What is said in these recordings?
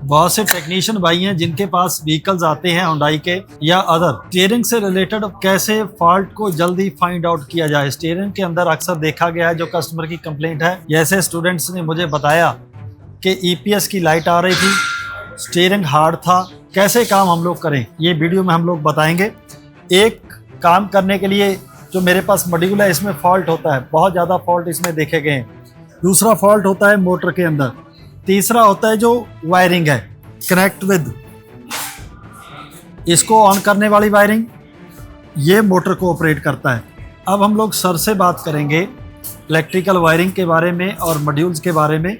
बहुत से टेक्नीशियन भाई हैं जिनके पास व्हीकल्स आते हैं हुंडई के या अदर, स्टीयरिंग से रिलेटेड कैसे फॉल्ट को जल्दी फाइंड आउट किया जाए। स्टीयरिंग के अंदर अक्सर देखा गया है जो कस्टमर की कंप्लेंट है, जैसे स्टूडेंट्स ने मुझे बताया कि ईपीएस की लाइट आ रही थी, स्टीयरिंग हार्ड था, कैसे काम हम लोग करें ये वीडियो में हम लोग बताएंगे। एक काम करने के लिए जो मेरे पास मॉड्यूल है इसमें फॉल्ट होता है, बहुत ज़्यादा फॉल्ट इसमें देखे गए हैं। दूसरा फॉल्ट होता है मोटर के अंदर, तीसरा होता है जो वायरिंग है कनेक्ट विद, इसको ऑन करने वाली वायरिंग ये मोटर को ऑपरेट करता है। अब हम लोग सर से बात करेंगे इलेक्ट्रिकल वायरिंग के बारे में और मॉड्यूल्स के बारे में।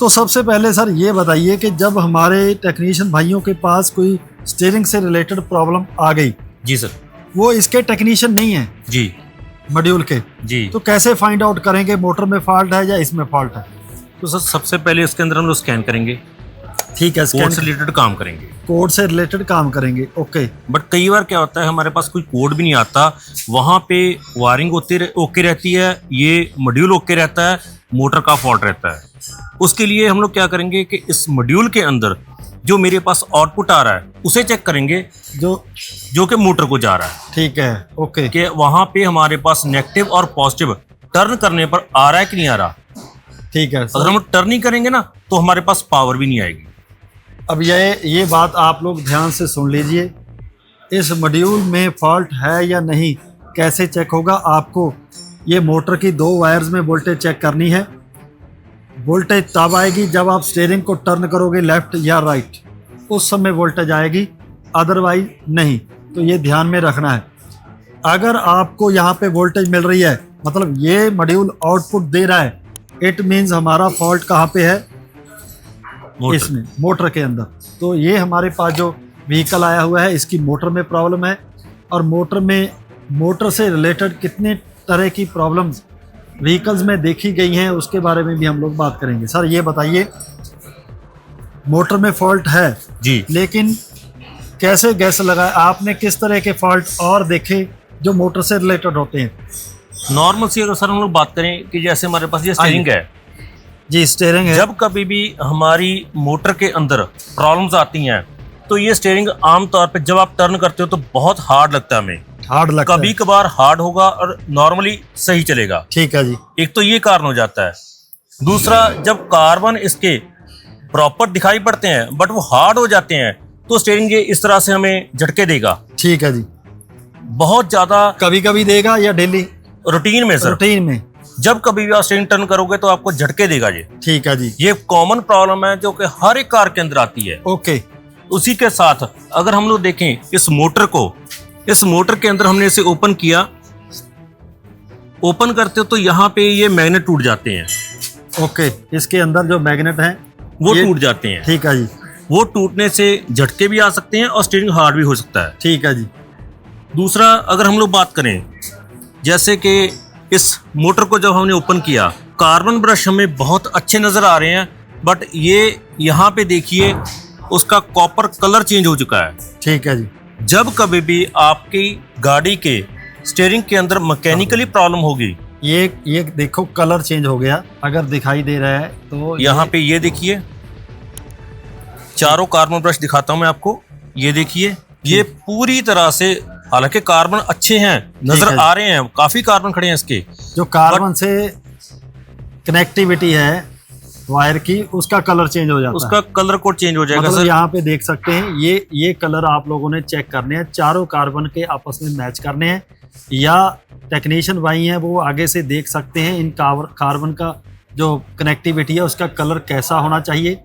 तो सबसे पहले सर ये बताइए कि जब हमारे टेक्नीशियन भाइयों के पास कोई स्टीयरिंग से रिलेटेड प्रॉब्लम आ गई, जी सर, वो इसके टेक्नीशियन नहीं है जी, मॉड्यूल के, जी, तो कैसे फाइंड आउट करेंगे मोटर में फॉल्ट है या इसमें फॉल्ट है? तो सर सबसे पहले इसके अंदर हम लोग स्कैन करेंगे, ठीक है, कोड से रिलेटेड काम करेंगे, कोड से रिलेटेड काम करेंगे, ओके। बट कई बार क्या होता है हमारे पास कोई कोड भी नहीं आता, वहाँ पे वायरिंग ओके रहती है, ये मॉड्यूल ओके रहता है, मोटर का फॉल्ट रहता है। उसके लिए हम लोग क्या करेंगे कि इस मॉड्यूल के अंदर जो मेरे पास आउटपुट आ रहा है उसे चेक करेंगे जो कि मोटर को जा रहा है, ठीक है, ओके, कि वहाँ पे हमारे पास नेगेटिव और पॉजिटिव टर्न करने पर आ रहा है कि नहीं आ रहा। ठीक है, अगर हम टर्न नहीं करेंगे ना तो हमारे पास पावर भी नहीं आएगी। अब ये बात आप लोग ध्यान से सुन लीजिए, इस मॉड्यूल में फॉल्ट है या नहीं कैसे चेक होगा। आपको ये मोटर की 2 वायर्स में वोल्टेज चेक करनी है। वोल्टेज तब आएगी जब आप स्टीयरिंग को टर्न करोगे लेफ्ट या राइट, उस समय वोल्टेज आएगी, अदरवाइज नहीं। तो ये ध्यान में रखना है। अगर आपको यहाँ पे वोल्टेज मिल रही है, मतलब ये मॉड्यूल आउटपुट दे रहा है, इट मीन्स हमारा फॉल्ट कहाँ पे है, इसमें मोटर के अंदर। तो ये हमारे पास जो व्हीकल आया हुआ है इसकी मोटर में प्रॉब्लम है, और मोटर से रिलेटेड कितने तरह की प्रॉब्लम्स व्हीकल्स में देखी गई हैं उसके बारे में भी हम लोग बात करेंगे। सर ये बताइए, मोटर में फॉल्ट है जी, लेकिन कैसे गैस लगाए आपने, किस तरह के फॉल्ट और देखे जो मोटर से रिलेटेड होते हैं? नॉर्मल सी अगर सर हम लोग बात करें कि जैसे हमारे पास ये स्टीयरिंग है जी, स्टीयरिंग है, जब कभी भी हमारी मोटर के अंदर प्रॉब्लम्स आती हैं तो ये स्टीयरिंग आमतौर पे जब आप टर्न करते हो तो बहुत हार्ड लगता है हमें, हार्ड लगता है, कभी कभार हार्ड होगा और नॉर्मली सही चलेगा। ठीक है जी, एक तो ये कारण हो जाता है। दूसरा, जब कार्बन इसके प्रॉपर दिखाई पड़ते हैं बट वो हार्ड हो जाते हैं तो स्टीयरिंग ये इस तरह से हमें झटके देगा। ठीक है जी, बहुत ज्यादा कभी कभी देगा या डेली? रूटीन में सर, रूटीन में जब कभी भी आप स्टीयरिंग टर्न करोगे तो आपको झटके देगा ये। ठीक है जी, ये कॉमन प्रॉब्लम है जो कि हर एक कार के अंदर आती है। ओके। उसी के साथ अगर हम लोग देखें इस मोटर के अंदर हमने इसे ओपन किया, ओपन करते हो तो यहाँ पे ये मैग्नेट टूट जाते हैं, ओके, इसके अंदर जो मैग्नेट हैं वो टूट जाते हैं। ठीक है जी, वो टूटने से झटके भी आ सकते हैं और स्टीयरिंग हार्ड भी हो सकता है। ठीक है जी। दूसरा, अगर हम लोग बात करें जैसे कि इस मोटर को जब हमने ओपन किया, कार्बन ब्रश हमें बहुत अच्छे नजर आ रहे हैं, बट ये यहाँ पे देखिए उसका कॉपर कलर चेंज हो चुका है। ठीक है जी, जब कभी भी आपकी गाड़ी के स्टीयरिंग के अंदर मैकेनिकली प्रॉब्लम होगी, ये देखो कलर चेंज हो गया, अगर दिखाई दे रहा है तो यहाँ पे ये देखिए, चारों कार्बन ब्रश दिखाता हूं मैं आपको, ये देखिए, ये पूरी तरह से, हालांकि कार्बन अच्छे हैं नजर आ रहे हैं, काफी कार्बन खड़े हैं इसके, जो कार्बन से कनेक्टिविटी है वायर की, उसका कलर चेंज हो जाता है, उसका कलर कोड चेंज हो जाएगा। मतलब यहाँ पे देख सकते हैं ये कलर आप लोगों ने चेक करने हैं, चारों कार्बन के आपस में मैच करने हैं, या टेक्नीशियन भाई हैं वो आगे से देख सकते हैं इन कार्बन का जो कनेक्टिविटी है उसका कलर कैसा होना चाहिए।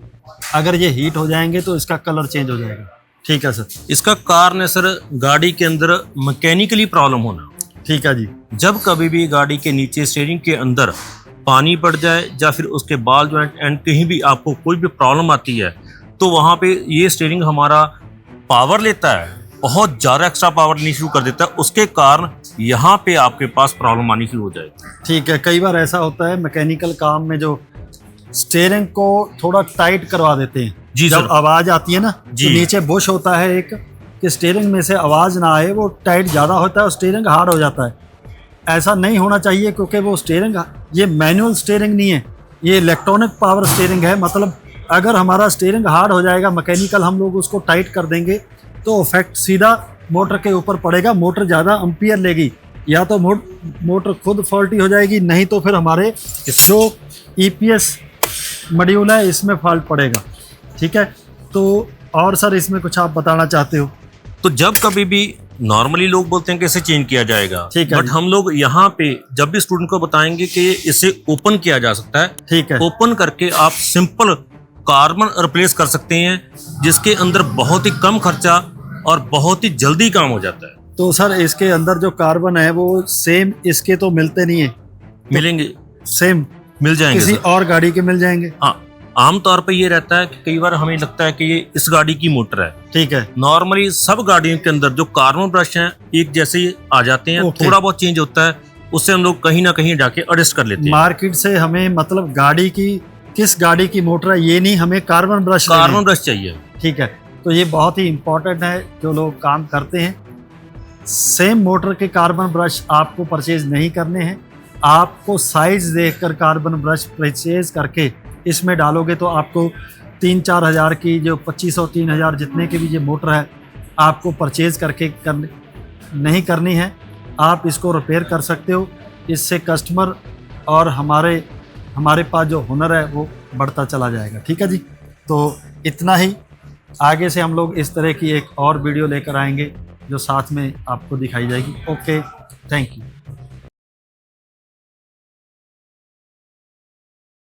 अगर ये हीट हो जाएंगे तो इसका कलर चेंज हो जाएगा। ठीक है सर, इसका कारण है सर गाड़ी के अंदर मैकेनिकली प्रॉब्लम होना। ठीक है जी, जब कभी भी गाड़ी के नीचे स्टीयरिंग के अंदर पानी पड़ जाए या फिर उसके बाल जो एंड कहीं भी आपको कोई भी प्रॉब्लम आती है तो वहाँ पे ये स्टीयरिंग हमारा पावर लेता है, बहुत ज़्यादा एक्स्ट्रा पावर लेनी शुरू कर देता है, उसके कारण यहाँ पे आपके पास प्रॉब्लम आनी शुरू हो जाएगी। ठीक है, कई बार ऐसा होता है मैकेनिकल काम में जो स्टीयरिंग को थोड़ा टाइट करवा देते हैं जी, जब आवाज़ आती है ना तो नीचे बुश होता है एक कि स्टीयरिंग में से आवाज़ ना आए, वो टाइट ज़्यादा होता है और स्टीयरिंग हार्ड हो जाता है। ऐसा नहीं होना चाहिए क्योंकि वो स्टीयरिंग ये मैनुअल स्टीयरिंग नहीं है, ये इलेक्ट्रॉनिक पावर स्टीयरिंग है। मतलब अगर हमारा स्टीयरिंग हार्ड हो जाएगा मैकेनिकल, हम लोग उसको टाइट कर देंगे तो इफेक्ट सीधा मोटर के ऊपर पड़ेगा, मोटर ज़्यादा एम्पियर लेगी, या तो मोटर खुद फॉल्टी हो जाएगी, नहीं तो फिर हमारे जो EPS मॉड्यूल है इसमें फॉल्ट पड़ेगा। ठीक है, तो और सर इसमें कुछ आप बताना चाहते हो? तो जब कभी भी नॉर्मली लोग बोलते हैं कि इसे चेंज किया जाएगा, ठीक है बट हम लोग यहाँ पे जब भी स्टूडेंट को बताएंगे कि इसे ओपन किया जा सकता है, ठीक है, ओपन करके आप सिंपल कार्बन रिप्लेस कर सकते हैं, जिसके अंदर बहुत ही कम खर्चा और बहुत ही जल्दी काम हो जाता है। तो सर इसके अंदर जो कार्बन है वो सेम इसके तो मिलते नहीं है? मिलेंगे, सेम मिल जाएंगे किसी सर। और गाड़ी के मिल जाएंगे? हाँ, आमतौर पे ये रहता है कि कई बार हमें लगता है कि ये इस गाड़ी की मोटर है। ठीक है, नॉर्मली सब गाड़ियों के अंदर जो कार्बन ब्रश हैं एक जैसे ही आ जाते हैं, ओके। थोड़ा बहुत चेंज होता है, उससे हम लोग कहीं ना कहीं जाके एडजस्ट कर लेते हैं। मार्केट से हमें मतलब गाड़ी की किस गाड़ी की मोटर है ये नहीं, हमें कार्बन ब्रश लेने हैं। कार्बन ब्रश चाहिए। ठीक है, तो ये बहुत ही इम्पोर्टेंट है जो लोग काम करते हैं। सेम मोटर के कार्बन ब्रश आपको परचेज नहीं करने हैं, आपको साइज देखकर कार्बन ब्रश परचेज करके इसमें डालोगे तो आपको 3-4 हज़ार की जो 2500-3000 जितने की भी ये मोटर है आपको परचेज करके नहीं करनी है। आप इसको रिपेयर कर सकते हो, इससे कस्टमर और हमारे पास जो हुनर है वो बढ़ता चला जाएगा। ठीक है जी, तो इतना ही। आगे से हम लोग इस तरह की एक और वीडियो लेकर आएंगे जो साथ में आपको दिखाई जाएगी। Okay, thank you.